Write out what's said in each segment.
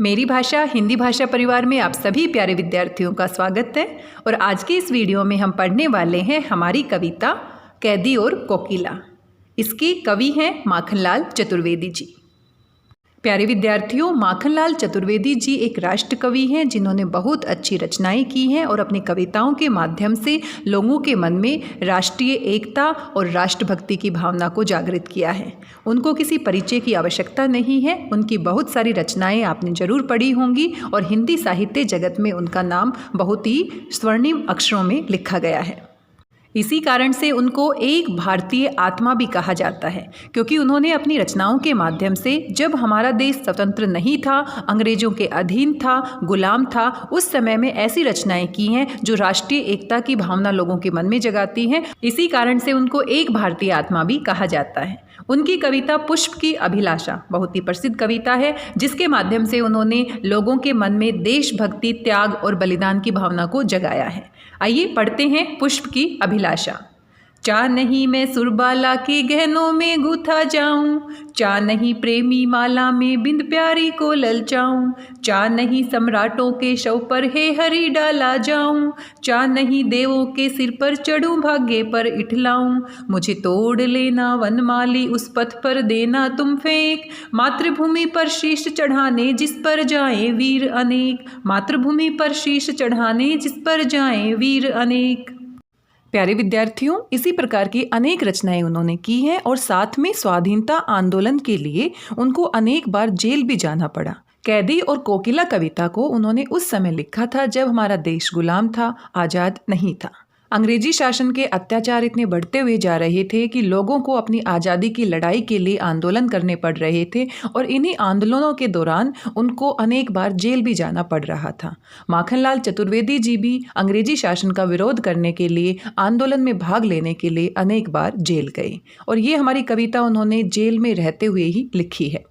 मेरी भाषा हिंदी भाषा परिवार में आप सभी प्यारे विद्यार्थियों का स्वागत है। और आज के इस वीडियो में हम पढ़ने वाले हैं हमारी कविता कैदी और कोकिला। इसके कवि हैं माखनलाल चतुर्वेदी जी। प्यारे विद्यार्थियों, माखनलाल चतुर्वेदी जी एक राष्ट्र कवि हैं जिन्होंने बहुत अच्छी रचनाएं की हैं और अपनी कविताओं के माध्यम से लोगों के मन में राष्ट्रीय एकता और राष्ट्रभक्ति की भावना को जागृत किया है। उनको किसी परिचय की आवश्यकता नहीं है। उनकी बहुत सारी रचनाएं आपने जरूर पढ़ी होंगी और हिंदी साहित्य जगत में उनका नाम बहुत ही स्वर्णिम अक्षरों में लिखा गया है। इसी कारण से उनको एक भारतीय आत्मा भी कहा जाता है, क्योंकि उन्होंने अपनी रचनाओं के माध्यम से जब हमारा देश स्वतंत्र नहीं था, अंग्रेजों के अधीन था, गुलाम था, उस समय में ऐसी रचनाएं की हैं जो राष्ट्रीय एकता की भावना लोगों के मन में जगाती हैं। इसी कारण से उनको एक भारतीय आत्मा भी कहा जाता है। उनकी कविता पुष्प की अभिलाषा बहुत ही प्रसिद्ध कविता है, जिसके माध्यम से उन्होंने लोगों के मन में देशभक्ति, त्याग और बलिदान की भावना को जगाया है। आइए पढ़ते हैं पुष्प की अभिलाषा। चाह नहीं मैं सुरबाला के गहनों में गूथा जाऊं, चाह नहीं प्रेमी माला में बिंद प्यारी को ललचाऊं, चाह नहीं सम्राटों के शव पर हे हरि डाला जाऊं, चाह नहीं देवों के सिर पर चढ़ूं भाग्य पर इठलाऊं, मुझे तोड़ लेना वनमाली उस पथ पर देना तुम फेंक, मातृभूमि पर शीश चढ़ाने जिस पर जाएं वीर अनेक, मातृभूमि पर शीश चढ़ाने जिस पर जाएं वीर अनेक। प्यारे विद्यार्थियों, इसी प्रकार की अनेक रचनाएं उन्होंने की हैं और साथ में स्वाधीनता आंदोलन के लिए उनको अनेक बार जेल भी जाना पड़ा। कैदी और कोकिला कविता को उन्होंने उस समय लिखा था जब हमारा देश गुलाम था, आज़ाद नहीं था। अंग्रेजी शासन के अत्याचार इतने बढ़ते हुए जा रहे थे कि लोगों को अपनी आज़ादी की लड़ाई के लिए आंदोलन करने पड़ रहे थे और इन्हीं आंदोलनों के दौरान उनको अनेक बार जेल भी जाना पड़ रहा था। माखनलाल चतुर्वेदी जी भी अंग्रेजी शासन का विरोध करने के लिए, आंदोलन में भाग लेने के लिए अनेक बार जेल गए और ये हमारी कविता उन्होंने जेल में रहते हुए ही लिखी है।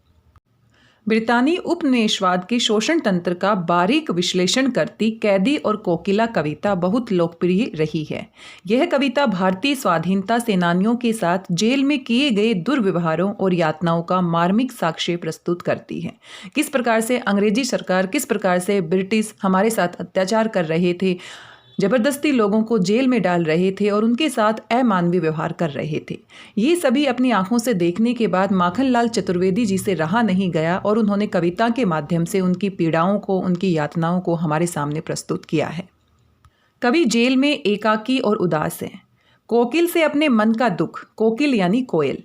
ब्रितानी उपनिवेशवाद के शोषण तंत्र का बारीक विश्लेषण करती कैदी और कोकिला कविता बहुत लोकप्रिय रही है। यह कविता भारतीय स्वाधीनता सेनानियों के साथ जेल में किए गए दुर्व्यवहारों और यातनाओं का मार्मिक साक्ष्य प्रस्तुत करती है। किस प्रकार से अंग्रेजी सरकार, किस प्रकार से ब्रिटिश हमारे साथ अत्याचार कर रहे थे, जबरदस्ती लोगों को जेल में डाल रहे थे और उनके साथ अमानवीय व्यवहार कर रहे थे। ये सभी अपनी आंखों से देखने के बाद माखनलाल चतुर्वेदी जी से रहा नहीं गया और उन्होंने कविता के माध्यम से उनकी पीड़ाओं को, उनकी यातनाओं को हमारे सामने प्रस्तुत किया है। कवि जेल में एकाकी और उदास है। कोकिल से अपने मन का दुख, कोकिल यानी कोयल,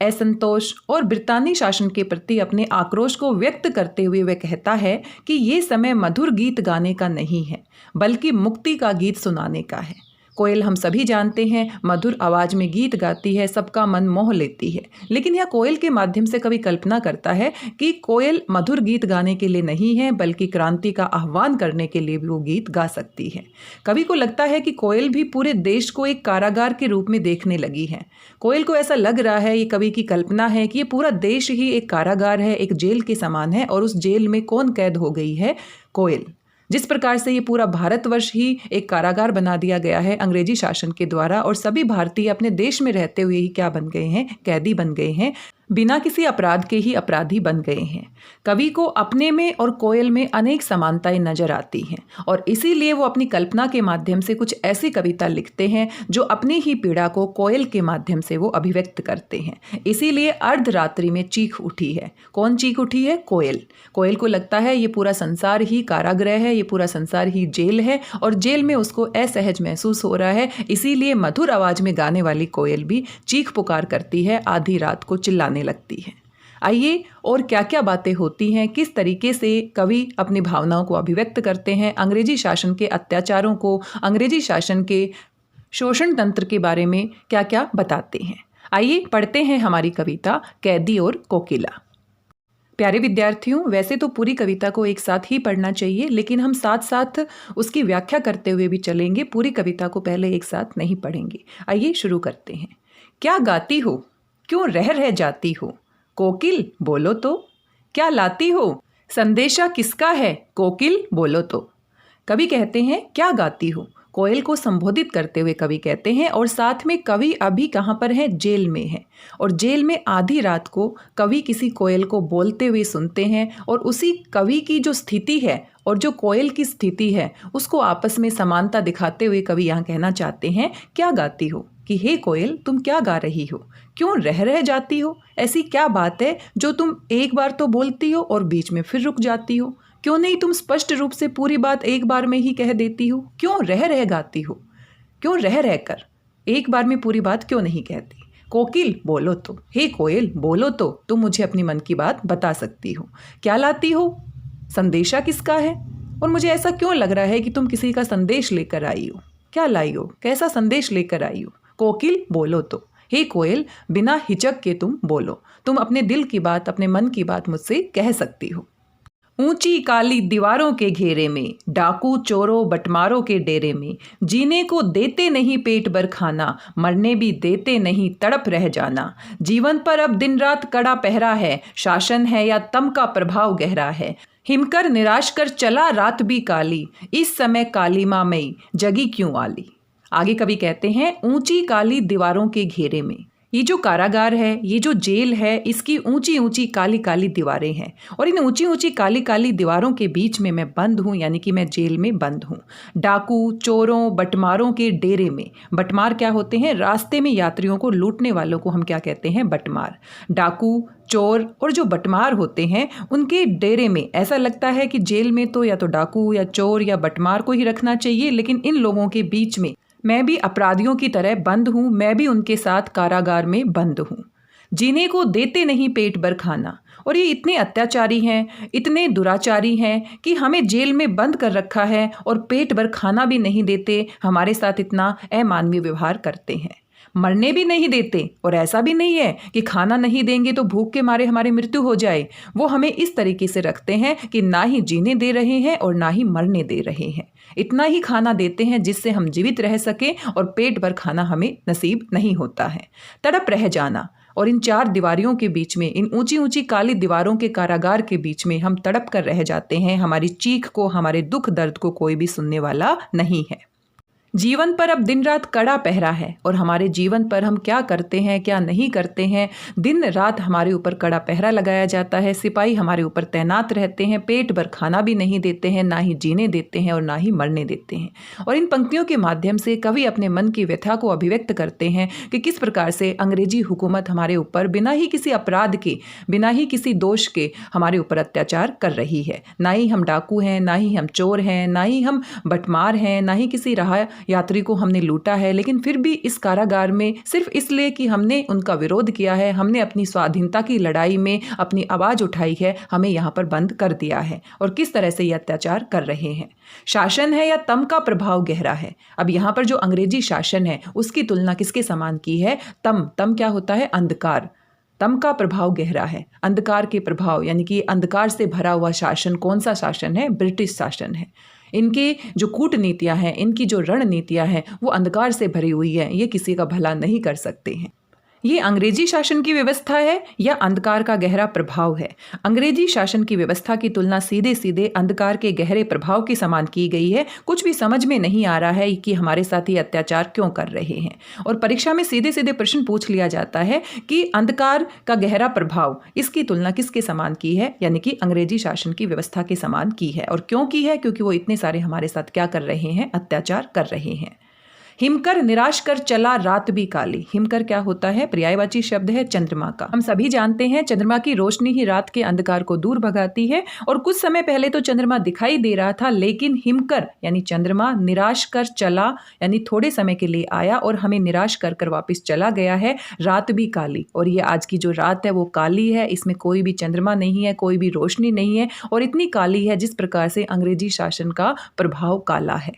असंतोष और ब्रितानी शासन के प्रति अपने आक्रोश को व्यक्त करते हुए वह कहता है कि ये समय मधुर गीत गाने का नहीं है, बल्कि मुक्ति का गीत सुनाने का है। कोयल हम सभी जानते हैं मधुर आवाज़ में गीत गाती है, सबका मन मोह लेती है, लेकिन यह कोयल के माध्यम से कवि कल्पना करता है कि कोयल मधुर गीत गाने के लिए नहीं है, बल्कि क्रांति का आह्वान करने के लिए भी वो गीत गा सकती है। कवि को लगता है कि कोयल भी पूरे देश को एक कारागार के रूप में देखने लगी है। कोयल को ऐसा लग रहा है, ये कवि की कल्पना है कि ये पूरा देश ही एक कारागार है, एक जेल के समान है और उस जेल में कौन कैद हो गई है? कोयल। जिस प्रकार से ये पूरा भारतवर्ष ही एक कारागार बना दिया गया है अंग्रेजी शासन के द्वारा और सभी भारतीय अपने देश में रहते हुए ही क्या बन गए हैं? कैदी बन गए हैं, बिना किसी अपराध के ही अपराधी बन गए हैं। कवि को अपने में और कोयल में अनेक समानताएं नजर आती हैं और इसीलिए वो अपनी कल्पना के माध्यम से कुछ ऐसी कविता लिखते हैं जो अपनी ही पीड़ा को कोयल के माध्यम से वो अभिव्यक्त करते हैं। इसीलिए अर्धरात्रि में चीख उठी है। कौन चीख उठी है? कोयल। कोयल को लगता है ये पूरा संसार ही कारागृह है, ये पूरा संसार ही जेल है और जेल में उसको असहज महसूस हो रहा है। इसीलिए मधुर आवाज में गाने वाली कोयल भी चीख पुकार करती है, आधी रात को चिल्लाने लगती है। आइए और क्या क्या बातें होती हैं, किस तरीके से कवि अपनी भावनाओं को अभिव्यक्त करते हैं, अंग्रेजी शासन के अत्याचारों को, अंग्रेजी शासन के शोषण तंत्र के बारे में क्या क्या बताते हैं। आइए पढ़ते हैं हमारी कविता कैदी और कोकिला। प्यारे विद्यार्थियों, वैसे तो पूरी कविता को एक साथ ही पढ़ना चाहिए, लेकिन हम साथ साथ उसकी व्याख्या करते हुए भी चलेंगे। पूरी कविता को पहले एक साथ नहीं पढ़ेंगे। आइए शुरू करते हैं। क्या गाती हो, क्यों रह जाती हो, कोकिल बोलो तो, क्या लाती हो, संदेशा किसका है, कोकिल बोलो तो। कवि कहते हैं क्या गाती हो, कोयल को संबोधित करते हुए कवि कहते हैं, और साथ में कवि अभी कहाँ पर है? जेल में है। और जेल में आधी रात को कवि किसी कोयल को बोलते हुए सुनते हैं, और उसी कवि की जो स्थिति है और जो कोयल की स्थिति है उसको आपस में समानता दिखाते हुए कवि यहाँ कहना चाहते हैं, क्या गाती हो कि हे कोयल तुम क्या गा रही हो, क्यों रह जाती हो, ऐसी क्या बात है जो तुम एक बार तो बोलती हो और बीच में फिर रुक जाती हो, क्यों नहीं तुम स्पष्ट रूप से पूरी बात एक बार में ही कह देती हो, क्यों रह गाती हो, क्यों रह कर एक बार में पूरी बात क्यों नहीं कहती। कोकिल बोलो तो, हे कोयल बोलो तो, तुम मुझे अपनी मन की बात बता सकती हो, क्या लाती हो, संदेशा किसका है, और मुझे ऐसा क्यों लग रहा है कि तुम किसी का संदेश लेकर आई हो, क्या लाई हो, कैसा संदेश लेकर आई हो। कोकिल बोलो तो, हे कोयल बिना हिचक के तुम बोलो, तुम अपने दिल की बात, अपने मन की बात मुझसे कह सकती हो। ऊंची काली दीवारों के घेरे में, डाकू चोरों बटमारों के डेरे में, जीने को देते नहीं पेट भर खाना, मरने भी देते नहीं तड़प रह जाना। जीवन पर अब दिन रात कड़ा पहरा है, शासन है या तम का प्रभाव गहरा है। हिमकर निराश कर चला रात भी काली, इस समय काली माँ मई जगी क्यों आली। आगे कवि कहते हैं, ऊंची काली दीवारों के घेरे में, ये जो कारागार है, ये जो जेल है, इसकी ऊंची ऊंची काली काली दीवारें हैं, और इन ऊंची ऊंची काली काली दीवारों के बीच में मैं बंद हूँ, यानी कि मैं जेल में बंद हूँ। डाकू चोरों बटमारों के डेरे में, बटमार क्या होते हैं? रास्ते में यात्रियों को लूटने वालों को हम क्या कहते हैं? बटमार। डाकू चोर और जो बटमार होते हैं उनके डेरे में, ऐसा लगता है कि जेल में तो या तो डाकू या चोर या बटमार को ही रखना चाहिए, लेकिन इन लोगों के बीच में मैं भी अपराधियों की तरह बंद हूँ, मैं भी उनके साथ कारागार में बंद हूँ। जीने को देते नहीं पेट भर खाना, और ये इतने अत्याचारी हैं, इतने दुराचारी हैं कि हमें जेल में बंद कर रखा है और पेट भर खाना भी नहीं देते, हमारे साथ इतना अमानवीय व्यवहार करते हैं। मरने भी नहीं देते, और ऐसा भी नहीं है कि खाना नहीं देंगे तो भूख के मारे हमारी मृत्यु हो जाए। वो हमें इस तरीके से रखते हैं कि ना ही जीने दे रहे हैं और ना ही मरने दे रहे हैं। इतना ही खाना देते हैं जिससे हम जीवित रह सकें, और पेट भर खाना हमें नसीब नहीं होता है। तड़प रह जाना, और इन चार दीवारों के बीच में, इन ऊंची ऊंची काली दीवारों के कारागार के बीच में हम तड़प कर रह जाते हैं। हमारी चीख को, हमारे दुख दर्द को कोई भी सुनने वाला नहीं है। जीवन पर अब दिन रात कड़ा पहरा है, और हमारे जीवन पर हम क्या करते हैं क्या नहीं करते हैं, दिन रात हमारे ऊपर कड़ा पहरा लगाया जाता है। सिपाही हमारे ऊपर तैनात रहते हैं, पेट भर खाना भी नहीं देते हैं, ना ही जीने देते हैं और ना ही मरने देते हैं। और इन पंक्तियों के माध्यम से कवि अपने मन की व्यथा को अभिव्यक्त करते हैं कि किस प्रकार से अंग्रेजी हुकूमत हमारे ऊपर बिना ही किसी अपराध के, बिना ही किसी दोष के हमारे ऊपर अत्याचार कर रही है। ना ही हम डाकू हैं, ना ही हम चोर हैं, ना ही हम बटमार हैं, ना ही किसी राह यात्री को हमने लूटा है, लेकिन फिर भी इस कारागार में सिर्फ इसलिए कि हमने उनका विरोध किया है, हमने अपनी स्वाधीनता की लड़ाई में अपनी आवाज़ उठाई है, हमें यहाँ पर बंद कर दिया है। और किस तरह से ये अत्याचार कर रहे हैं। शासन है या तम का प्रभाव गहरा है। अब यहाँ पर जो अंग्रेजी शासन है उसकी तुलना किसके समान की है? तम क्या होता है? अंधकार। तम का प्रभाव गहरा है, अंधकार के प्रभाव, यानी कि अंधकार से भरा हुआ शासन। कौन सा शासन है? ब्रिटिश शासन है। इनके जो कूटनीतियां हैं, इनकी जो रणनीतियां हैं, वो अंधकार से भरी हुई है, ये किसी का भला नहीं कर सकते हैं। ये अंग्रेजी शासन की व्यवस्था है या अंधकार का गहरा प्रभाव है? अंग्रेजी शासन की व्यवस्था की तुलना सीधे सीधे अंधकार के गहरे प्रभाव के समान की गई है। कुछ भी समझ में नहीं आ रहा है कि हमारे साथ ये अत्याचार क्यों कर रहे हैं। और परीक्षा में सीधे सीधे प्रश्न पूछ लिया जाता है कि अंधकार का गहरा प्रभाव, इसकी तुलना किसके समान की है? यानी कि अंग्रेजी शासन की व्यवस्था के समान की है। और क्यों की है? क्योंकि वो इतने सारे हमारे साथ क्या कर रहे हैं? अत्याचार कर रहे हैं। हिमकर निराश कर चला रात भी काली। हिमकर क्या होता है? पर्यायवाची शब्द है चंद्रमा का। हम सभी जानते हैं चंद्रमा की रोशनी ही रात के अंधकार को दूर भगाती है। और कुछ समय पहले तो चंद्रमा दिखाई दे रहा था, लेकिन हिमकर यानी चंद्रमा निराश कर चला, यानी थोड़े समय के लिए आया और हमें निराश कर कर वापस चला गया है। रात भी काली, और ये आज की जो रात है वो काली है। इसमें कोई भी चंद्रमा नहीं है, कोई भी रोशनी नहीं है, और इतनी काली है जिस प्रकार से अंग्रेजी शासन का प्रभाव काला है।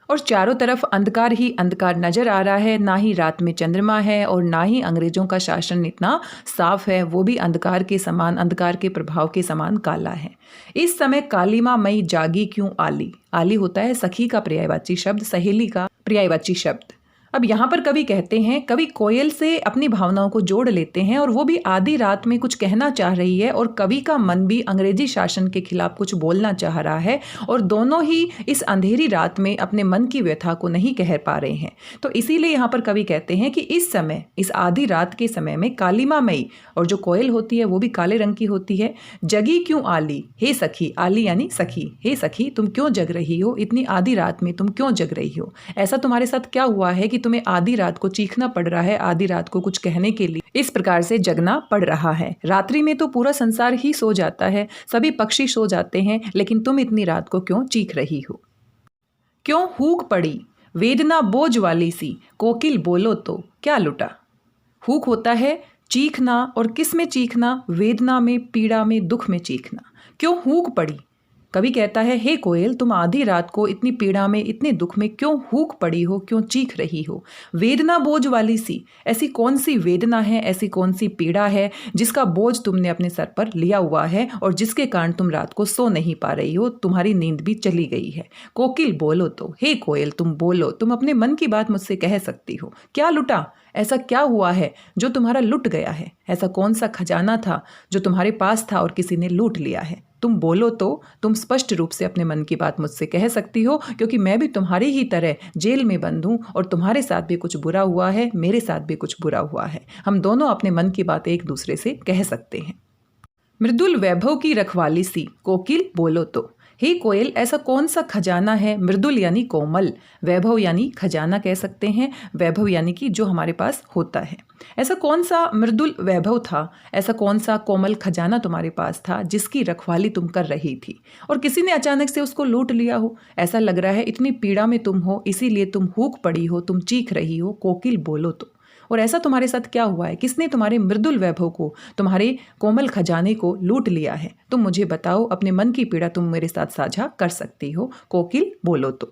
और चारों तरफ अंधकार ही अंधकार नजर आ रहा है। ना ही रात में चंद्रमा है और ना ही अंग्रेजों का शासन इतना साफ है, वो भी अंधकार के समान, अंधकार के प्रभाव के समान काला है। इस समय काली माँ मई जागी क्यों आली। आली होता है सखी का पर्यायवाची शब्द, सहेली का पर्यायवाची शब्द। अब यहाँ पर कवि कहते हैं, कवि कोयल से अपनी भावनाओं को जोड़ लेते हैं और वो भी आधी रात में कुछ कहना चाह रही है और कवि का मन भी अंग्रेजी शासन के खिलाफ कुछ बोलना चाह रहा है और दोनों ही इस अंधेरी रात में अपने मन की व्यथा को नहीं कह पा रहे हैं। तो इसीलिए यहाँ पर कवि कहते हैं कि इस समय, इस आधी रात के समय में कालिमा मई, और जो कोयल होती है वो भी काले रंग की होती है, जगी क्यों आली, हे सखी, आली यानी सखी, हे सखी तुम क्यों जग रही हो, इतनी आधी रात में तुम क्यों जग रही हो, ऐसा तुम्हारे साथ क्या हुआ है कि तुम्हें आधी रात को चीखना पड़ रहा है, आधी रात को कुछ कहने के लिए इस प्रकार से जगना पड़ रहा है। रात्रि में तो पूरा संसार ही सो जाता है, सभी पक्षी सो जाते हैं, लेकिन तुम इतनी रात को क्यों चीख रही हो। क्यों हूक पड़ी वेदना बोझ वाली सी, कोकिल बोलो तो क्या लुटा। हूक होता है चीखना, और किस में चीखना, वेदना में, पीड़ा में, दुख में चीखना। क्यों हूक पड़ी, कवि कहता है, हे कोयल तुम आधी रात को इतनी पीड़ा में, इतने दुख में क्यों हूक पड़ी हो, क्यों चीख रही हो। वेदना बोझ वाली सी, ऐसी कौन सी वेदना है, ऐसी कौन सी पीड़ा है जिसका बोझ तुमने अपने सर पर लिया हुआ है और जिसके कारण तुम रात को सो नहीं पा रही हो, तुम्हारी नींद भी चली गई है। कोकिल बोलो तो, हे कोयल तुम बोलो, तुम अपने मन की बात मुझसे कह सकती हो। क्या लुटा, ऐसा क्या हुआ है जो तुम्हारा लुट गया है, ऐसा कौन सा खजाना था जो तुम्हारे पास था और किसी ने लूट लिया है। तुम बोलो तो तुम स्पष्ट रूप से अपने मन की बात मुझसे कह सकती हो, क्योंकि मैं भी तुम्हारी ही तरह जेल में बंद हूँ और तुम्हारे साथ भी कुछ बुरा हुआ है, मेरे साथ भी कुछ बुरा हुआ है। हम दोनों अपने मन की बात एक दूसरे से कह सकते हैं। मृदुल वैभव की रखवाली सी, कोकिल बोलो तो, हे कोयल ऐसा कौन सा खजाना है, मृदुल यानी कोमल, वैभव यानी खजाना कह सकते हैं, वैभव यानी कि जो हमारे पास होता है। ऐसा कौन सा मृदुल वैभव था, ऐसा कौन सा कोमल खजाना तुम्हारे पास था जिसकी रखवाली तुम कर रही थी और किसी ने अचानक से उसको लूट लिया हो। ऐसा लग रहा है इतनी पीड़ा में तुम हो, इसीलिए तुम हूक पड़ी हो, तुम चीख रही हो, कोकिल बोलो तो। और ऐसा तुम्हारे साथ क्या हुआ है, किसने तुम्हारे मृदुल वैभव को, तुम्हारे कोमल खजाने को लूट लिया है। तुम मुझे बताओ, अपने मन की पीड़ा तुम मेरे साथ साझा कर सकती हो, कोकिल बोलो तो।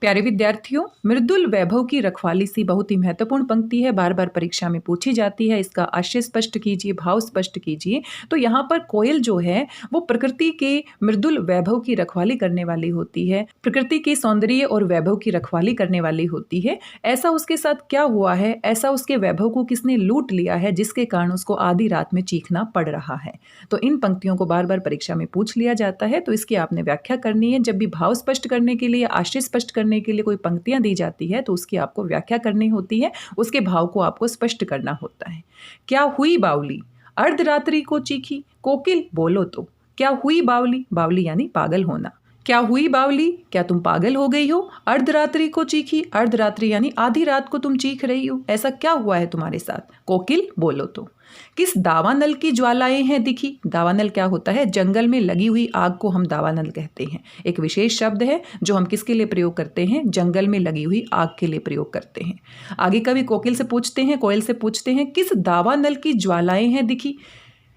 प्यारे विद्यार्थियों, मृदुल वैभव की रखवाली सी बहुत ही महत्वपूर्ण पंक्ति है, बार बार परीक्षा में पूछी जाती है। इसका आशय स्पष्ट कीजिए, भाव स्पष्ट कीजिए। तो यहाँ पर कोयल जो है वो प्रकृति के मृदुल वैभव की रखवाली करने वाली होती है, प्रकृति के सौंदर्य और वैभव की रखवाली करने वाली होती है। ऐसा उसके साथ क्या हुआ है, ऐसा उसके वैभव को किसने लूट लिया है जिसके कारण उसको आधी रात में चीखना पड़ रहा है। तो इन पंक्तियों को बार बार परीक्षा में पूछ लिया जाता है, तो इसकी आपने व्याख्या करनी है। जब भी भाव स्पष्ट करने के लिए, आशय स्पष्ट करने के लिए कोई पंक्तियां दी जाती है तो उसकी आपको व्याख्या करनी होती है, उसके भाव को आपको स्पष्ट करना होता है। क्या हुई बावली अर्धरात्रि को चीखी, कोकिल बोलो तो। क्या हुई बावली, बावली यानी पागल होना। क्या हुई बावली, क्या तुम पागल हो गई हो। अर्धरात्रि को चीखी, अर्धरात्रि यानी आधी रात को तुम चीख रही हो, ऐसा क्या हुआ है तुम्हारे साथ, कोकिल बोलो तो। किस दावानल की ज्वालाएं हैं दिखी, दावानल क्या होता है, जंगल में लगी हुई आग को हम दावानल कहते हैं। एक विशेष शब्द है जो हम किसके लिए प्रयोग करते हैं, जंगल में लगी हुई आग के लिए प्रयोग करते हैं। आगे कवि कोकिल से पूछते हैं, कोयल से पूछते हैं, किस दावानल की ज्वालाएं हैं दिखी।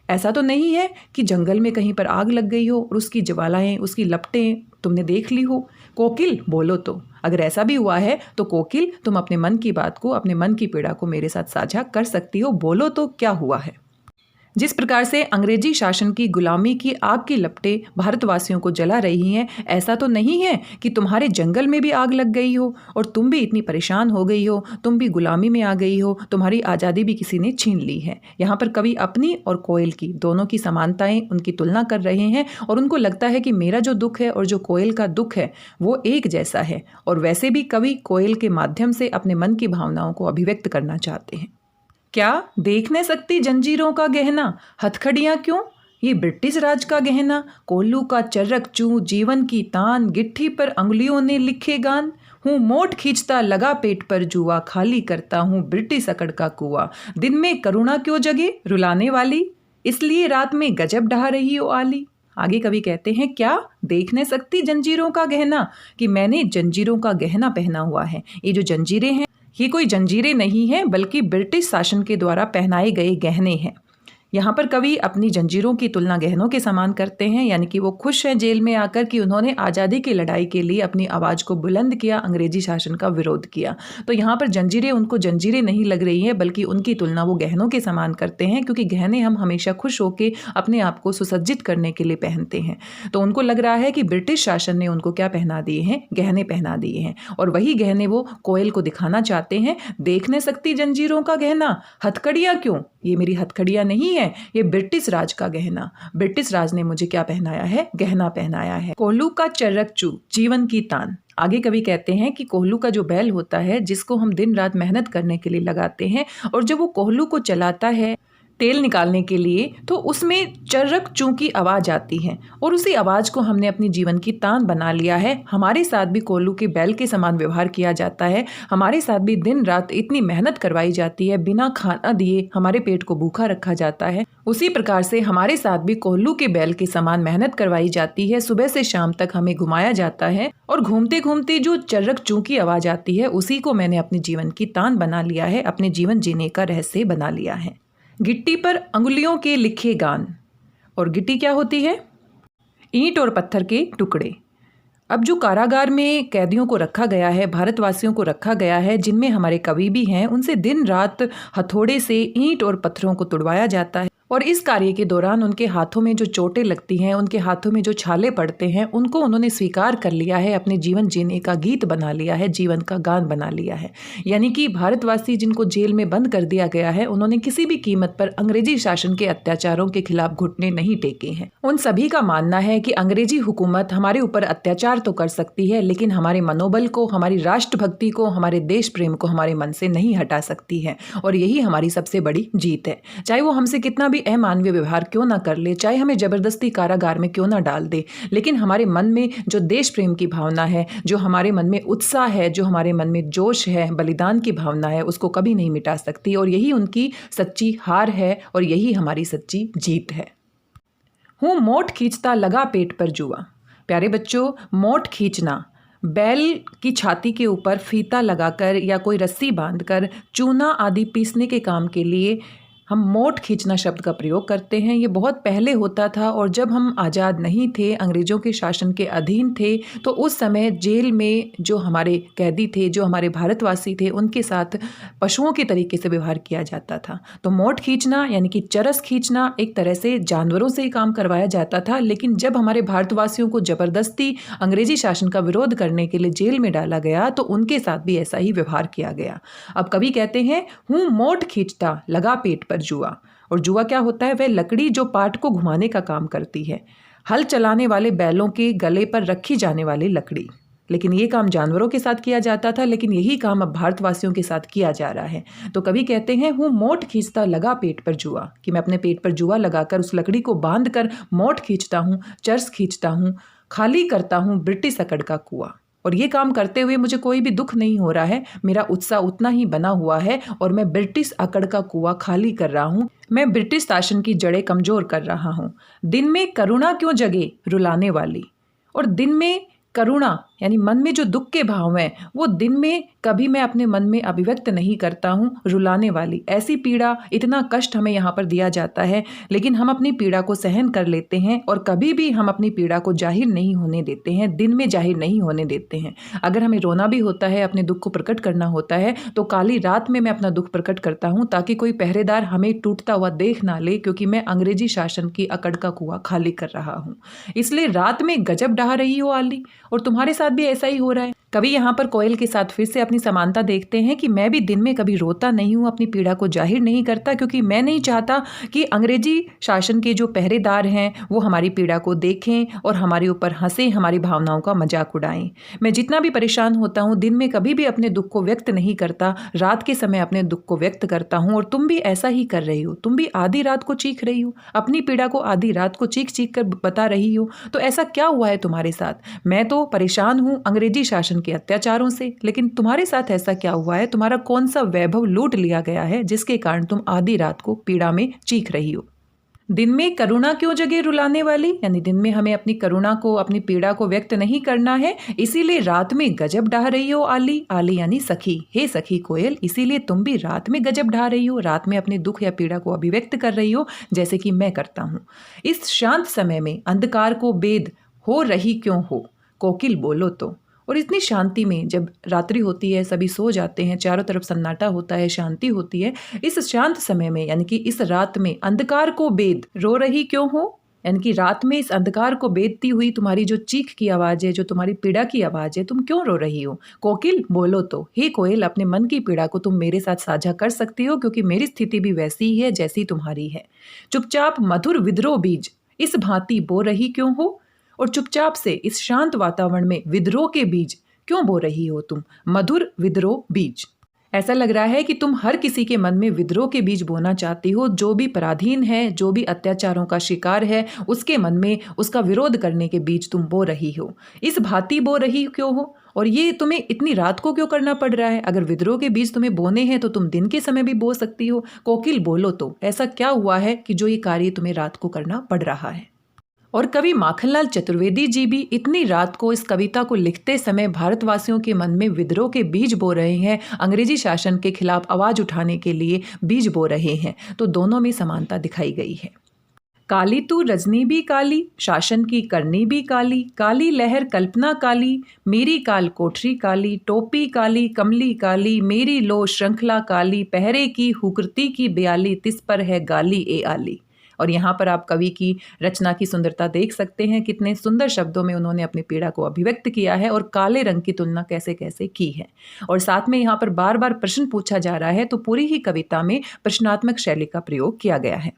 ऐसा तो नहीं है कि जंगल में कहीं पर आग लग गई हो और उसकी ज्वालाएं, उसकी लपटें तुमने देख ली हो, कोकिल बोलो तो। अगर ऐसा भी हुआ है तो कोकिल तुम अपने मन की बात को, अपने मन की पीड़ा को मेरे साथ साझा कर सकती हो, बोलो तो क्या हुआ है। जिस प्रकार से अंग्रेजी शासन की गुलामी की आग की लपटें भारतवासियों को जला रही हैं, ऐसा तो नहीं है कि तुम्हारे जंगल में भी आग लग गई हो और तुम भी इतनी परेशान हो गई हो, तुम भी गुलामी में आ गई हो, तुम्हारी आज़ादी भी किसी ने छीन ली है। यहाँ पर कवि अपनी और कोयल की, दोनों की समानताएं, उनकी तुलना कर रहे हैं और उनको लगता है कि मेरा जो दुख है और जो कोयल का दुख है वो एक जैसा है। और वैसे भी कवि कोयल के माध्यम से अपने मन की भावनाओं को अभिव्यक्त करना चाहते हैं। क्या देख नहीं सकती जंजीरों का गहना, हथखड़ियाँ क्यों ये ब्रिटिश राज का गहना, कोल्लू का चर्रक चूं जीवन की तान, गिट्ठी पर अंगुलियों ने लिखे गान, हूँ मोट खींचता लगा पेट पर जुआ, खाली करता हूँ ब्रिटिश अकड़ का कुआ, दिन में करुणा क्यों जगे रुलाने वाली, इसलिए रात में गजब ढहा रही हो आली। आगे कवि कहते हैं, क्या देख नहीं सकती जंजीरों का गहना, कि मैंने जंजीरों का गहना पहना हुआ है। ये जो जंजीरें हैं ये कोई जंजीरें नहीं हैं, बल्कि ब्रिटिश शासन के द्वारा पहनाए गए गहने हैं। यहाँ पर कवि अपनी जंजीरों की तुलना गहनों के समान करते हैं, यानी कि वो खुश हैं जेल में आकर कि उन्होंने आज़ादी की लड़ाई के लिए अपनी आवाज़ को बुलंद किया, अंग्रेजी शासन का विरोध किया। तो यहाँ पर जंजीरें उनको जंजीरें नहीं लग रही हैं, बल्कि उनकी तुलना वो गहनों के समान करते हैं, क्योंकि गहने हम हमेशा खुश होकर अपने आप को सुसज्जित करने के लिए पहनते हैं। तो उनको लग रहा है कि ब्रिटिश शासन ने उनको क्या पहना दिए हैं, गहने पहना दिए हैं, और वही गहने वो कोयल को दिखाना चाहते हैं। देख नहीं सकती जंजीरों का गहना, हथकड़ियाँ क्यों, ये मेरी हथकड़ियाँ नहीं है, ये ब्रिटिश राज का गहना, ब्रिटिश राज ने मुझे क्या पहनाया है, गहना पहनाया है। कोल्हू का चर्रकचू जीवन की तान। आगे कवि कहते हैं कि कोल्हू का जो बैल होता है, जिसको हम दिन रात मेहनत करने के लिए लगाते हैं, और जब वो कोल्हू को चलाता है तेल निकालने के लिए, तो उसमें चर्रक चू की आवाज़ आती है, और उसी आवाज़ को हमने अपनी जीवन की तान बना लिया है। हमारे साथ भी कोल्हू के बैल के समान व्यवहार किया जाता है, हमारे साथ भी दिन रात इतनी मेहनत करवाई जाती है, बिना खाना दिए हमारे पेट को भूखा रखा जाता है। उसी प्रकार से हमारे साथ भी कोल्हू के बैल के समान मेहनत करवाई जाती है, सुबह से शाम तक हमें घुमाया जाता है, और घूमते घूमते जो चर्रक चू की आवाज़ आती है, उसी को मैंने अपने जीवन की तान बना लिया है, अपने जीवन जीने का रहस्य बना लिया है। गिट्टी पर अंगुलियों के लिखे गान। और गिट्टी क्या होती है? ईंट और पत्थर के टुकड़े। अब जो कारागार में कैदियों को रखा गया है, भारतवासियों को रखा गया है, जिनमें हमारे कवि भी हैं, उनसे दिन रात हथौड़े से ईंट और पत्थरों को तुड़वाया जाता है, और इस कार्य के दौरान उनके हाथों में जो चोटें लगती हैं, उनके हाथों में जो छाले पड़ते हैं, उनको उन्होंने स्वीकार कर लिया है, अपने जीवन जीने का गीत बना लिया है, जीवन का गान बना लिया है। यानी कि भारतवासी जिनको जेल में बंद कर दिया गया है, उन्होंने किसी भी कीमत पर अंग्रेजी शासन के अत्याचारों के खिलाफ घुटने नहीं टेके हैं। उन सभी का मानना है कि अंग्रेजी हुकूमत हमारे ऊपर अत्याचार तो कर सकती है, लेकिन हमारे मनोबल को, हमारी राष्ट्रभक्ति को, हमारे देश प्रेम को हमारे मन से नहीं हटा सकती है, और यही हमारी सबसे बड़ी जीत है। चाहे वो हमसे कितना भी अमानवीय व्यवहार क्यों ना कर ले, चाहे हमें जबरदस्ती कारागार में क्यों ना डाल दे, लेकिन हमारे मन में जो देश प्रेम की भावना है, जो हमारे मन में उत्साह है, जो हमारे मन में जोश है, बलिदान की भावना है, उसको कभी नहीं मिटा सकती, और यही उनकी सच्ची हार है, और यही हमारी सच्ची जीत है। हूँ मोट खींचता लगा पेट पर जुआ। प्यारे बच्चों, मोट खींचना, बैल की छाती के ऊपर फीता लगाकर या कोई रस्सी बांधकर चूना आदि पीसने के काम के लिए हम मोट खींचना शब्द का प्रयोग करते हैं। ये बहुत पहले होता था, और जब हम आज़ाद नहीं थे, अंग्रेज़ों के शासन के अधीन थे, तो उस समय जेल में जो हमारे कैदी थे, जो हमारे भारतवासी थे, उनके साथ पशुओं के तरीके से व्यवहार किया जाता था। तो मोट खींचना यानी कि चरस खींचना, एक तरह से जानवरों से ही काम करवाया जाता था। लेकिन जब हमारे भारतवासियों को ज़बरदस्ती अंग्रेजी शासन का विरोध करने के लिए जेल में डाला गया, तो उनके साथ भी ऐसा ही व्यवहार किया गया। अब कवि कहते हैं, हूँ मोट खींचता लगा पेट पर जुआ। और जुआ क्या होता है? वह लकड़ी जो पाट को घुमाने का काम करती है, हल चलाने वाले बैलों के गले पर रखी जाने वाली लकड़ी। लेकिन ये काम जानवरों के साथ किया जाता था, लेकिन यही काम अब भारतवासियों के साथ किया जा रहा है। तो कवि कहते हैं, हूँ मोट खींचता लगा पेट पर जुआ, कि मैं अपने पेट पर जुआ लगाकर उस लकड़ी को बांध कर मोट खींचता हूँ, चर्स खींचता हूँ, खाली करता हूँ ब्रिटिश अकड़ का कुआं। और ये काम करते हुए मुझे कोई भी दुख नहीं हो रहा है, मेरा उत्साह उतना ही बना हुआ है, और मैं ब्रिटिश अकड़ का कुआं खाली कर रहा हूँ, मैं ब्रिटिश शासन की जड़ें कमज़ोर कर रहा हूँ। दिन में करुणा क्यों जगे रुलाने वाली। और दिन में करुणा यानी मन में जो दुख के भाव हैं, वो दिन में कभी मैं अपने मन में अभिव्यक्त नहीं करता हूँ। रुलाने वाली, ऐसी पीड़ा, इतना कष्ट हमें यहाँ पर दिया जाता है, लेकिन हम अपनी पीड़ा को सहन कर लेते हैं, और कभी भी हम अपनी पीड़ा को जाहिर नहीं होने देते हैं, दिन में जाहिर नहीं होने देते हैं। अगर हमें रोना भी होता है, अपने दुख को प्रकट करना होता है, तो काली रात में मैं अपना दुख प्रकट करता हूँ, ताकि कोई पहरेदार हमें टूटता हुआ देख ना ले, क्योंकि मैं अंग्रेजी शासन की अकड़ का कुआं खाली कर रहा हूँ। इसलिए रात में गजब ढहा रही हो आली, और तुम्हारे साथ भी ऐसा ही हो रहा है। कवि यहाँ पर कोयल के साथ फिर से अपनी समानता देखते हैं कि मैं भी दिन में कभी रोता नहीं हूँ, अपनी पीड़ा को जाहिर नहीं करता, क्योंकि मैं नहीं चाहता कि अंग्रेजी शासन के जो पहरेदार हैं वो हमारी पीड़ा को देखें और हमारे ऊपर हंसें, हमारी भावनाओं का मजाक उड़ाएं। मैं जितना भी परेशान होता हूँ, दिन में कभी भी अपने दुख को व्यक्त नहीं करता, रात के समय अपने दुख को व्यक्त करता हूँ। और तुम भी ऐसा ही कर रही हो, तुम भी आधी रात को चीख रही हो, अपनी पीड़ा को आधी रात को चीख चीख कर बता रही हो। तो ऐसा क्या हुआ है तुम्हारे साथ? मैं तो परेशान हूँ अंग्रेजी शासन के अत्याचारों से, लेकिन तुम्हारे साथ ऐसा क्या हुआ है? तुम्हारा कौन सा वैभव लूट लिया गया है जिसके कारण तुम आधी रात को पीड़ा में चीख रही हो? दिन में करुणा क्यों जगे रुलाने वाली, यानी दिन में हमें अपनी करुणा को, अपनी पीड़ा को व्यक्त नहीं करना है, इसीलिए रात में गजब ढा रही हो आली। आली यानी सखी। हे सखी कोयल, इसीलिए तुम भी रात में गजब ढा रही हो, रात में अपने दुख या पीड़ा को अभिव्यक्त कर रही हो, जैसे कि मैं करता हूँ। इस शांत समय में अंधकार को बेद हो रही क्यों हो, कोकिल बोलो तो। और इतनी शांति में, जब रात्रि होती है, सभी सो जाते हैं, चारों तरफ सन्नाटा होता है, शांति होती है, इस शांत समय में यानी कि इस रात में अंधकार को बेद रो रही क्यों हो, यानी कि रात में इस अंधकार को बेदती हुई तुम्हारी जो चीख की आवाज़ है, जो तुम्हारी पीड़ा की आवाज़ है, तुम क्यों रो रही हो, कोकिल बोलो तो। हे कोयल, अपने मन की पीड़ा को तुम मेरे साथ साझा कर सकती हो, क्योंकि मेरी स्थिति भी वैसी ही है जैसी तुम्हारी है। चुपचाप मधुर विद्रोह बीज इस भांति बो रही क्यों हो, और चुपचाप से इस शांत वातावरण में विद्रोह के बीज क्यों बो रही हो तुम, मधुर विद्रोह बीज। ऐसा लग रहा है कि तुम हर किसी के मन में विद्रोह के बीज बोना चाहती हो, जो भी पराधीन है, जो भी अत्याचारों का शिकार है, उसके मन में उसका विरोध करने के बीज तुम बो रही हो। इस भांति बो रही क्यों हो, और ये तुम्हें इतनी रात को क्यों करना पड़ रहा है। अगर विद्रोह के बीज तुम्हें बोने हैं तो तुम दिन के समय भी बो सकती हो। कोकिल बोलो तो, ऐसा क्या हुआ है कि जो ये कार्य तुम्हें रात को करना पड़ रहा है। और कवि माखनलाल चतुर्वेदी जी भी इतनी रात को इस कविता को लिखते समय भारतवासियों के मन में विद्रोह के बीज बो रहे हैं, अंग्रेजी शासन के खिलाफ आवाज उठाने के लिए बीज बो रहे हैं। तो दोनों में समानता दिखाई गई है। काली तू रजनी भी काली, शासन की करनी भी काली, काली लहर कल्पना काली, मेरी काल कोठरी काली, टोपी काली कमली काली, मेरी लो श्रृंखला काली, पहरे की हुकरती की ब्याली, तिस पर है गाली ए आली। और यहाँ पर आप कवि की रचना की सुंदरता देख सकते हैं, कितने सुंदर शब्दों में उन्होंने अपनी पीड़ा को अभिव्यक्त किया है और काले रंग की तुलना कैसे कैसे की है। और साथ में यहाँ पर बार बार प्रश्न पूछा जा रहा है, तो पूरी ही कविता में प्रश्नात्मक शैली का प्रयोग किया गया है।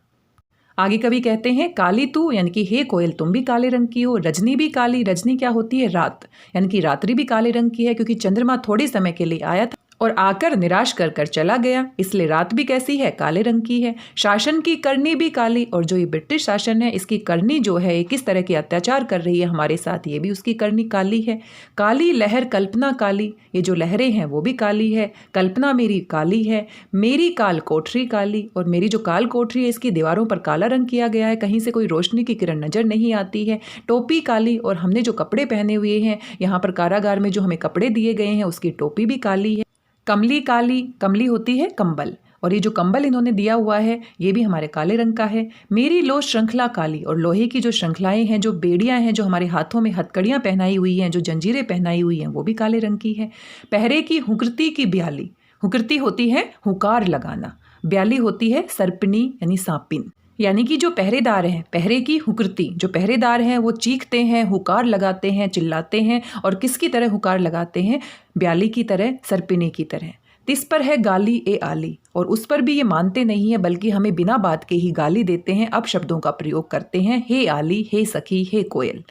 आगे कवि कहते हैं, काली तू यानी कि हे कोयल तुम भी काले रंग की हो, रजनी भी काली, रजनी क्या होती है, रात, यानी कि रात्रि भी काले रंग की है, क्योंकि चंद्रमा थोड़े समय के लिए आया था और आकर निराश कर कर चला गया, इसलिए रात भी कैसी है, काले रंग की है। शासन की करनी भी काली, और जो ये ब्रिटिश शासन है, इसकी करनी जो है, किस तरह के अत्याचार कर रही है हमारे साथ, ये भी उसकी करनी काली है। काली लहर कल्पना काली, ये जो लहरें हैं वो भी काली है, कल्पना मेरी काली है। मेरी काल कोठरी काली, और मेरी जो काल कोठरी है इसकी दीवारों पर काला रंग किया गया है, कहीं से कोई रोशनी की किरण नजर नहीं आती है। टोपी काली, और हमने जो कपड़े पहने हुए हैं, यहाँ पर कारागार में जो हमें कपड़े दिए गए हैं उसकी टोपी भी काली है। कमली काली, कमली होती है कंबल, और ये जो कंबल इन्होंने दिया हुआ है ये भी हमारे काले रंग का है। मेरी लो श्रृंखला काली, और लोहे की जो श्रृंखलाएं हैं, जो बेड़ियां हैं, जो हमारे हाथों में हथकड़ियां पहनाई हुई हैं, जो जंजीरें पहनाई हुई हैं, वो भी काले रंग की है। पहरे की हुकरती की ब्याली, हुकरती होती है हुकार लगाना, ब्याली होती है सर्पिनी यानी सांपिन, यानी कि जो पहरेदार हैं, पहरे की हुकरती, जो पहरेदार हैं वो चीखते हैं, हुकार लगाते हैं, चिल्लाते हैं, और किसकी तरह हुकार लगाते हैं, ब्याली की तरह, सर्पिनी की तरह। तिस पर है गाली ए आली, और उस पर भी ये मानते नहीं है, बल्कि हमें बिना बात के ही गाली देते हैं, अब शब्दों का प्रयोग करते हैं, हे आली, हे सखी, हे कोयल।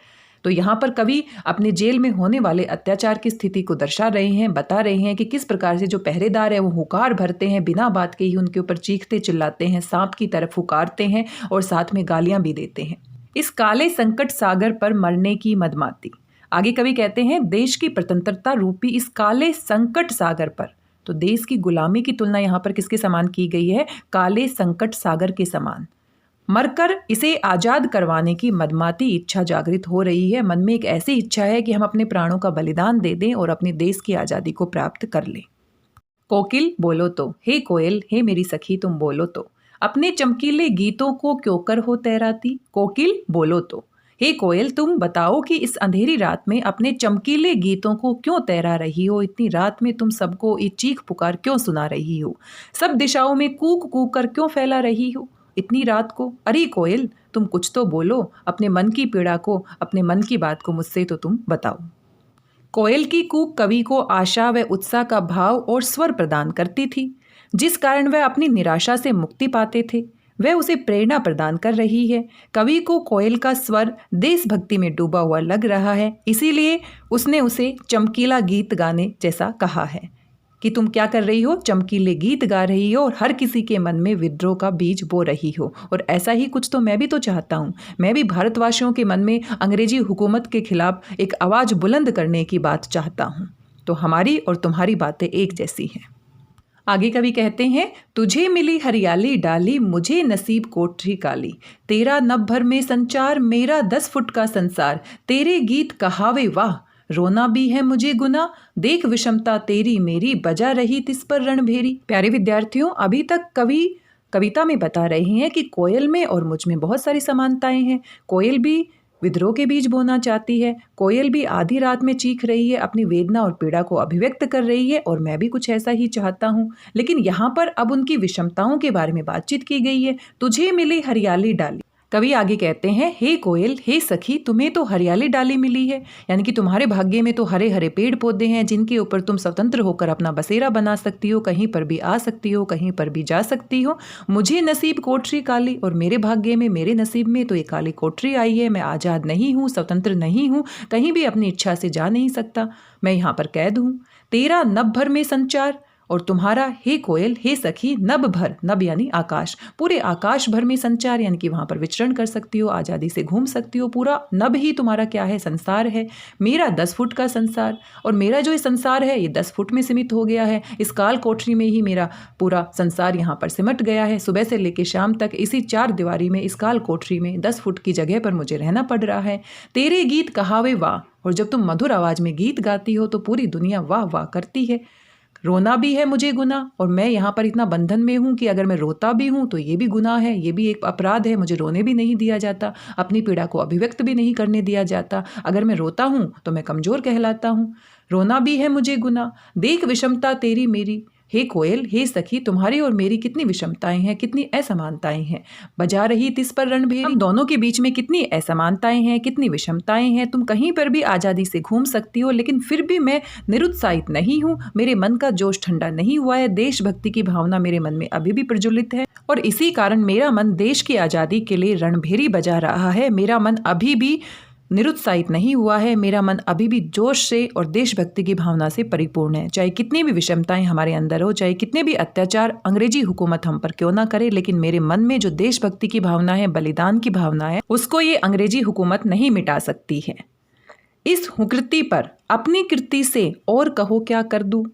तो यहाँ पर कवि अपने जेल में होने वाले अत्याचार की स्थिति को दर्शा रहे हैं, बता रहे हैं कि किस प्रकार से जो पहरेदार है वो हुकार भरते हैं, बिना बात के ही उनके ऊपर चीखते चिल्लाते हैं, सांप की तरफ हुकारते हैं और साथ में गालियां भी देते हैं। इस काले संकट सागर पर मरने की मदमाती। आगे कवि कहते हैं, देश की स्वतंत्रता रूपी इस काले संकट सागर पर, तो देश की गुलामी की तुलना यहाँ पर किसके समान की गई है, काले संकट सागर के समान। मरकर इसे आज़ाद करवाने की मदमाती इच्छा जागृत हो रही है, मन में एक ऐसी इच्छा है कि हम अपने प्राणों का बलिदान दे दें और अपने देश की आज़ादी को प्राप्त कर लें। कोकिल बोलो तो, हे कोयल, हे मेरी सखी तुम बोलो तो, अपने चमकीले गीतों को क्यों कर हो तैराती। कोकिल बोलो तो, हे कोयल तुम बताओ कि इस अंधेरी रात में अपने चमकीले गीतों को क्यों तैरा रही हो, इतनी रात में तुम सबको ये चीख पुकार क्यों सुना रही हो, सब दिशाओं में कूक कूक कर क्यों फैला रही हो इतनी रात को। अरे कोयल तुम कुछ तो बोलो, अपने मन की पीड़ा को, अपने मन की बात को मुझसे तो तुम बताओ। कोयल की कूक कवि को आशा व उत्साह का भाव और स्वर प्रदान करती थी, जिस कारण वह अपनी निराशा से मुक्ति पाते थे। वह उसे प्रेरणा प्रदान कर रही है। कवि को कोयल का स्वर देशभक्ति में डूबा हुआ लग रहा है, इसीलिए उसने उसे चमकीला गीत गाने जैसा कहा है कि तुम क्या कर रही हो, चमकीले गीत गा रही हो और हर किसी के मन में विद्रोह का बीज बो रही हो। और ऐसा ही कुछ तो मैं भी तो चाहता हूँ, मैं भी भारतवासियों के मन में अंग्रेजी हुकूमत के खिलाफ एक आवाज़ बुलंद करने की बात चाहता हूँ। तो हमारी और तुम्हारी बातें एक जैसी हैं। आगे कवि कहते हैं, तुझे मिली हरियाली डाली, मुझे नसीब कोठरी काली। तेरा नभ भर में संचार, मेरा 10 फुट का संसार। तेरे गीत कहावे वाह, रोना भी है मुझे गुना। देख विषमता तेरी मेरी, बजा रही तिस पर रणभेरी। प्यारे विद्यार्थियों, अभी तक कवि कविता में बता रहे हैं कि कोयल में और मुझ में बहुत सारी समानताएं हैं। कोयल भी विद्रोह के बीज बोना चाहती है, कोयल भी आधी रात में चीख रही है, अपनी वेदना और पीड़ा को अभिव्यक्त कर रही है, और मैं भी कुछ ऐसा ही चाहता हूँ। लेकिन यहाँ पर अब उनकी विषमताओं के बारे में बातचीत की गई है। तुझे मिली हरियाली डाली। कवि आगे कहते हैं, हे कोयल, हे सखी, तुम्हें तो हरियाली डाली मिली है, यानी कि तुम्हारे भाग्य में तो हरे हरे पेड़ पौधे हैं जिनके ऊपर तुम स्वतंत्र होकर अपना बसेरा बना सकती हो, कहीं पर भी आ सकती हो, कहीं पर भी जा सकती हो। मुझे नसीब कोठरी काली, और मेरे भाग्य में, मेरे नसीब में तो ये काली कोठरी आई है। मैं आज़ाद नहीं हूँ, स्वतंत्र नहीं हूँ, कहीं भी अपनी इच्छा से जा नहीं सकता, मैं यहाँ पर कैद हूँ। तेरा नभ भर में संचार, और तुम्हारा हे कोयल, हे सखी, नभ भर, नभ यानी आकाश, पूरे आकाश भर में संचार, यानी कि वहां पर विचरण कर सकती हो, आज़ादी से घूम सकती हो। पूरा नभ ही तुम्हारा क्या है, संसार है। मेरा 10 फुट का संसार, और मेरा जो ये संसार है ये 10 फुट में सीमित हो गया है। इस काल कोठरी में ही मेरा पूरा संसार यहाँ पर सिमट गया है। सुबह से लेकर शाम तक इसी 4 दीवारी में, इस काल कोठरी में 10 फुट की जगह पर मुझे रहना पड़ रहा है। तेरे गीत कहावे वाह, और जब तुम मधुर आवाज में गीत गाती हो तो पूरी दुनिया वाह वाह करती है। रोना भी है मुझे गुनाह, और मैं यहाँ पर इतना बंधन में हूँ कि अगर मैं रोता भी हूँ तो ये भी गुनाह है, ये भी एक अपराध है। मुझे रोने भी नहीं दिया जाता, अपनी पीड़ा को अभिव्यक्त भी नहीं करने दिया जाता। अगर मैं रोता हूँ तो मैं कमज़ोर कहलाता हूँ। रोना भी है मुझे गुनाह, देख विषमता तेरी मेरी। हे कोयल, हे सखी, तुम्हारी और मेरी कितनी विषमताएं हैं, कितनी असमानताएं हैं। बजा रही तिस पर रणभेरी, हम दोनों के बीच में कितनी असमानताएं हैं, कितनी विषमताएं हैं। तुम कहीं पर भी आज़ादी से घूम सकती हो, लेकिन फिर भी मैं निरुत्साहित नहीं हूँ। मेरे मन का जोश ठंडा नहीं हुआ है, देशभक्ति की भावना मेरे मन में अभी भी प्रज्वलित है, और इसी कारण मेरा मन देश की आज़ादी के लिए रणभेरी बजा रहा है। मेरा मन अभी भी निरुत्साहित नहीं हुआ है, मेरा मन अभी भी जोश से और देशभक्ति की भावना से परिपूर्ण है। चाहे कितनी भी विषमताएं हमारे अंदर हो, चाहे कितने भी अत्याचार अंग्रेजी हुकूमत हम पर क्यों ना करे, लेकिन मेरे मन में जो देशभक्ति की भावना है, बलिदान की भावना है, उसको ये अंग्रेजी हुकूमत नहीं मिटा सकती है। इस हुकृति पर, अपनी कृति से और कहो क्या कर दूं,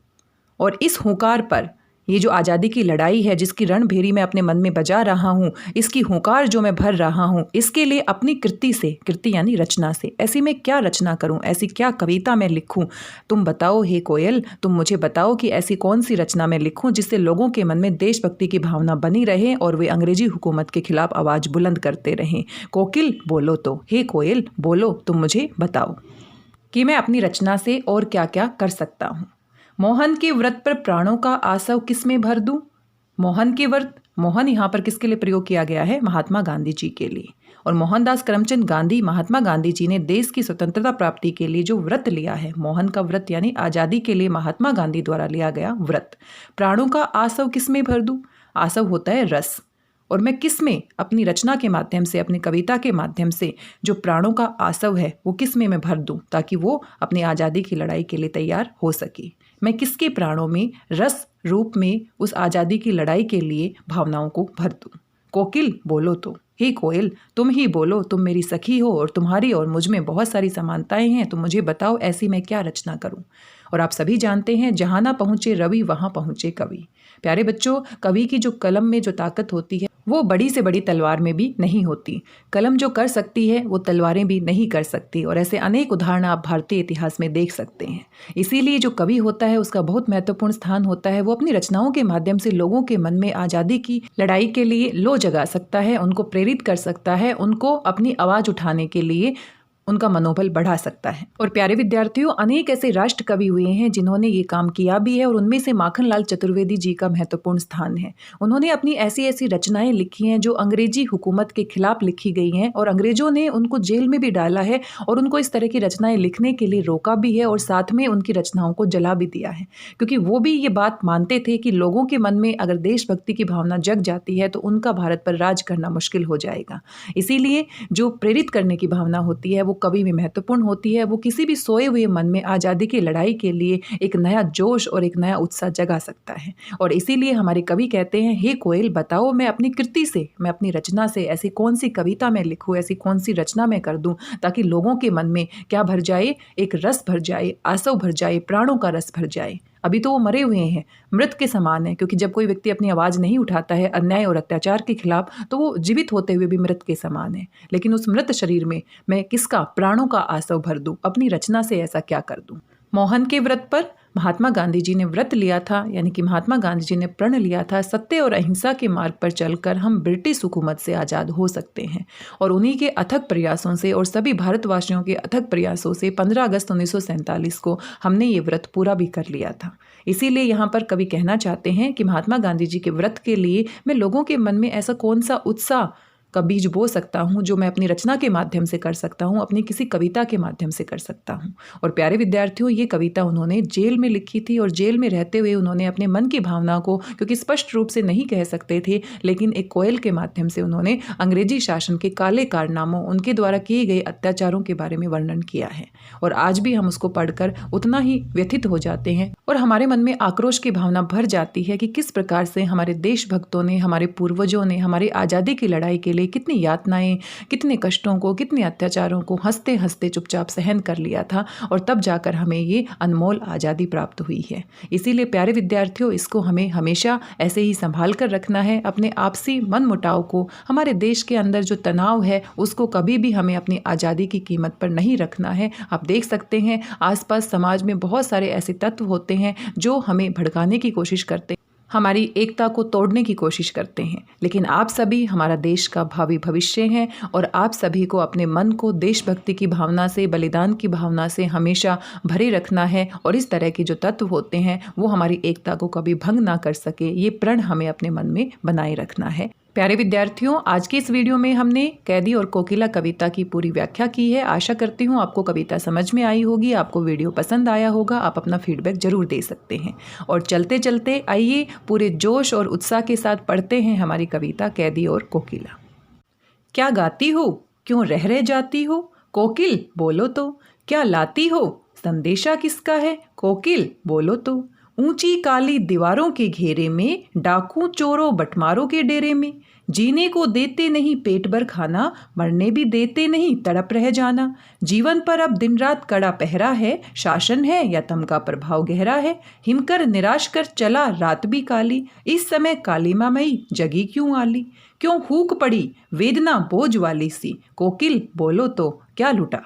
और इस हुंकार पर, ये जो आज़ादी की लड़ाई है जिसकी रणभेरी मैं अपने मन में बजा रहा हूँ, इसकी हुंकार जो मैं भर रहा हूँ, इसके लिए अपनी कृति से, कृति यानी रचना से, ऐसी मैं क्या रचना करूँ, ऐसी क्या कविता मैं लिखूँ। तुम बताओ हे कोयल, तुम मुझे बताओ कि ऐसी कौन सी रचना मैं लिखूँ जिससे लोगों के मन में देशभक्ति की भावना बनी रहे और वे अंग्रेजी हुकूमत के खिलाफ आवाज़ बुलंद करते रहें। कोकिल बोलो तो, हे कोयल बोलो, तुम मुझे बताओ कि मैं अपनी रचना से और क्या क्या कर सकता हूँ। मोहन के व्रत पर प्राणों का आसव किस में भर दूं। मोहन के व्रत, मोहन यहाँ पर किसके लिए प्रयोग किया गया है, महात्मा गांधी जी के लिए। और मोहनदास करमचंद गांधी, महात्मा गांधी जी ने देश की स्वतंत्रता प्राप्ति के लिए जो व्रत लिया है, मोहन का व्रत यानी आज़ादी के लिए महात्मा गांधी द्वारा लिया गया व्रत। प्राणों का आसव किस में भर दूं, आसव होता है रस, और मैं किस में, अपनी रचना के माध्यम से, अपनी कविता के माध्यम से जो प्राणों का आसव है वो किस में मैं भर दूं, ताकि वो अपनी आज़ादी की लड़ाई के लिए तैयार हो सके। मैं किसके प्राणों में रस रूप में उस आज़ादी की लड़ाई के लिए भावनाओं को भर दूं। कोकिल बोलो तो, हे कोयल तुम ही बोलो, तुम मेरी सखी हो और तुम्हारी और मुझ में बहुत सारी समानताएं हैं, तो मुझे बताओ ऐसी मैं क्या रचना करूं। और आप सभी जानते हैं, जहां ना पहुंचे रवि वहां पहुंचे कवि। प्यारे बच्चों, कवि की जो कलम में जो ताकत होती है वो बड़ी से बड़ी तलवार में भी नहीं होती। कलम जो कर सकती है वो तलवारें भी नहीं कर सकती, और ऐसे अनेक उदाहरण आप भारतीय इतिहास में देख सकते हैं। इसीलिए जो कवि होता है उसका बहुत महत्वपूर्ण स्थान होता है। वो अपनी रचनाओं के माध्यम से लोगों के मन में आज़ादी की लड़ाई के लिए लो जगा सकता है, उनको प्रेरित कर सकता है, उनको अपनी आवाज़ उठाने के लिए उनका मनोबल बढ़ा सकता है। और प्यारे विद्यार्थियों, अनेक ऐसे राष्ट्र कवि हुए हैं जिन्होंने ये काम किया भी है, और उनमें से माखनलाल चतुर्वेदी जी का महत्वपूर्ण स्थान है। उन्होंने अपनी ऐसी ऐसी रचनाएं लिखी हैं जो अंग्रेजी हुकूमत के खिलाफ लिखी गई हैं, और अंग्रेजों ने उनको जेल में भी डाला है और उनको इस तरह की रचनाएं लिखने के लिए रोका भी है, और साथ में उनकी रचनाओं को जला भी दिया है, क्योंकि वो भी ये बात मानते थे कि लोगों के मन में अगर देशभक्ति की भावना जग जाती है तो उनका भारत पर राज करना मुश्किल हो जाएगा। इसीलिए जो प्रेरित करने की भावना होती है वो कवि में महत्वपूर्ण होती है। वो किसी भी सोए हुए मन में आज़ादी की लड़ाई के लिए एक नया जोश और एक नया उत्साह जगा सकता है। और इसीलिए हमारे कवि कहते हैं, हे कोयल बताओ मैं अपनी कृति से, मैं अपनी रचना से ऐसी कौन सी कविता मैं लिखूं, ऐसी कौन सी रचना मैं कर दूं ताकि लोगों के मन में क्या भर जाए, एक रस भर जाए, आसव भर जाए, प्राणों का रस भर जाए। अभी तो वो मरे हुए हैं, मृत के समान है, क्योंकि जब कोई व्यक्ति अपनी आवाज़ नहीं उठाता है अन्याय और अत्याचार के खिलाफ तो वो जीवित होते हुए भी मृत के समान है। लेकिन उस मृत शरीर में मैं किसका प्राणों का आसव भर दूं, अपनी रचना से ऐसा क्या कर दूं। मोहन के व्रत पर महात्मा गांधी जी ने व्रत लिया था, यानी कि महात्मा गांधी जी ने प्रण लिया था, सत्य और अहिंसा के मार्ग पर चलकर हम ब्रिटिश हुकूमत से आज़ाद हो सकते हैं। और उन्हीं के अथक प्रयासों से और सभी भारतवासियों के अथक प्रयासों से 15 अगस्त 1947 को हमने ये व्रत पूरा भी कर लिया था। इसीलिए यहाँ पर कवि कहना चाहते हैं कि महात्मा गांधी जी के व्रत के लिए मैं लोगों के मन में ऐसा कौन सा उत्साह का बीज बो सकता हूँ जो मैं अपनी रचना के माध्यम से कर सकता हूँ, अपनी किसी कविता के माध्यम से कर सकता हूँ। और प्यारे विद्यार्थियों, ये कविता उन्होंने जेल में लिखी थी और जेल में रहते हुए उन्होंने अपने मन की भावना को, क्योंकि स्पष्ट रूप से नहीं कह सकते थे, लेकिन एक कोयल के माध्यम से उन्होंने अंग्रेजी शासन के काले कारनामों, उनके द्वारा किए गए अत्याचारों के बारे में वर्णन किया है। और आज भी हम उसको पढ़कर उतना ही व्यथित हो जाते हैं और हमारे मन में आक्रोश की भावना भर जाती है कि किस प्रकार से हमारे देशभक्तों ने, हमारे पूर्वजों ने हमारी आज़ादी की लड़ाई के लिए कितनी यातनाएं, कितने कष्टों को, कितने अत्याचारों को हंसते हंसते चुपचाप सहन कर लिया था और तब जाकर हमें ये अनमोल आज़ादी प्राप्त हुई है। इसीलिए प्यारे विद्यार्थियों, इसको हमें हमेशा ऐसे ही संभाल कर रखना है। अपने आपसी मन मुटाव को, हमारे देश के अंदर जो तनाव है उसको कभी भी हमें अपनी आज़ादी की कीमत पर नहीं रखना है। आप देख सकते हैं आसपास समाज में बहुत सारे ऐसे तत्व होते हैं जो हमें भड़काने की कोशिश करते हैं, हमारी एकता को तोड़ने की कोशिश करते हैं। लेकिन आप सभी हमारा देश का भावी भविष्य हैं और आप सभी को अपने मन को देशभक्ति की भावना से, बलिदान की भावना से हमेशा भरे रखना है। और इस तरह के जो तत्व होते हैं वो हमारी एकता को कभी भंग ना कर सके, ये प्रण हमें अपने मन में बनाए रखना है। प्यारे विद्यार्थियों, आज की इस वीडियो में हमने कैदी और कोकिला कविता की पूरी व्याख्या की है। आशा करती हूँ आपको कविता समझ में आई होगी, आपको वीडियो पसंद आया होगा। आप अपना फीडबैक जरूर दे सकते हैं। और चलते चलते आइए पूरे जोश और उत्साह के साथ पढ़ते हैं हमारी कविता कैदी और कोकिला। क्या गाती हो, क्यों रह जाती हो, कोकिल बोलो तो, क्या लाती हो, संदेशा किसका है, कोकिल बोलो तो। ऊंची काली दीवारों के घेरे में, डाकू चोरों बटमारों के डेरे में, जीने को देते नहीं पेट भर खाना, मरने भी देते नहीं तड़प रह जाना। जीवन पर अब दिन रात कड़ा पहरा है, शासन है या तम का प्रभाव गहरा है। हिमकर निराश कर चला रात भी काली, इस समय काली मामई जगी क्यों आली। क्यों हूक पड़ी वेदना बोझ वाली सी, कोकिल बोलो तो, क्या लुटा।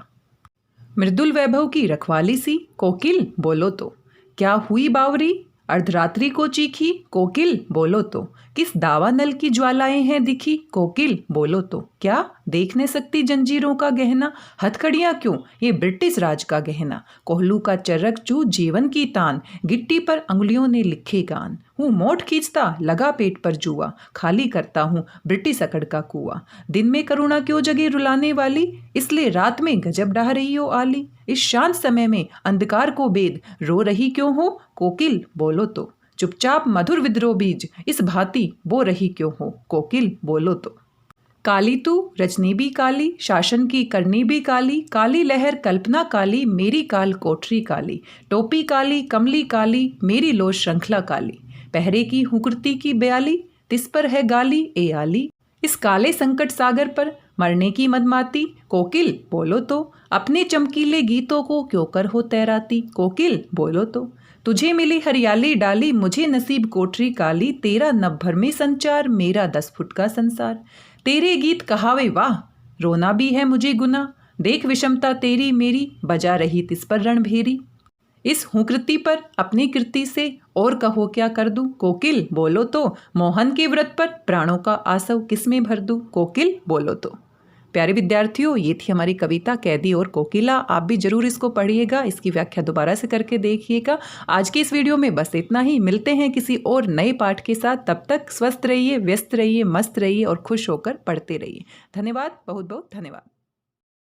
मृदुल वैभव की रखवाली सी, कोकिल बोलो तो, क्या हुई बावरी अर्धरात्रि को चीखी, कोकिल बोलो तो। किस दावा नल की ज्वालाएं हैं दिखी, कोकिल बोलो तो। क्या देख नहीं सकती जंजीरों का गहना, हथकड़ियां क्यों ये ब्रिटिश राज का गहना। कोहलू का चरक चू जीवन की तान, गिट्टी पर अंगुलियों ने लिखे गान। हूँ मोट खींचता लगा पेट पर जुआ, खाली करता हूँ ब्रिटिश अकड़ का कुआ। दिन में करुणा क्यों जगे रुलाने वाली, इसलिए रात में गजब डाह रही हो आली। इस शांत समय में अंधकार को बेद रो रही क्यों हो, कोकिल बोलो तो। चुपचाप मधुर विद्रोह बीज इस भांति बो रही क्यों हो, कोकिल बोलो तो। काली तू रजनी भी काली, शासन की करनी भी काली, काली लहर कल्पना काली, मेरी काल कोठरी काली। टोपी काली कमली काली, मेरी लो श्रृंखला काली। पहरे की हुकुरती की बयाली, तिस पर है गाली ए आली। इस काले संकट सागर पर मरने की मदमाती, कोकिल बोलो तो। अपने चमकीले गीतों को क्यों कर हो तैराती, कोकिल बोलो तो। तुझे मिली हरियाली डाली, मुझे नसीब कोठरी काली। तेरा नभ भर में संचार, मेरा 10 फुट का संसार। तेरे गीत कहावे वाह, रोना भी है मुझे गुना। देख विषमता तेरी मेरी, बजा रही तिस पर रणभेरी। इस हुकृति पर अपनी कृति से और कहो क्या कर दूं, कोकिल बोलो तो। मोहन के व्रत पर प्राणों का आसव किसमें भर दूं, कोकिल बोलो तो। प्यारे विद्यार्थियों, ये थी हमारी कविता कैदी और कोकिला। आप भी जरूर इसको पढ़िएगा, इसकी व्याख्या दोबारा से करके देखिएगा। आज की इस वीडियो में बस इतना ही। मिलते हैं किसी और नए पाठ के साथ। तब तक स्वस्थ रहिए, व्यस्त रहिए, मस्त रहिए और खुश होकर पढ़ते रहिए। धन्यवाद, बहुत बहुत धन्यवाद।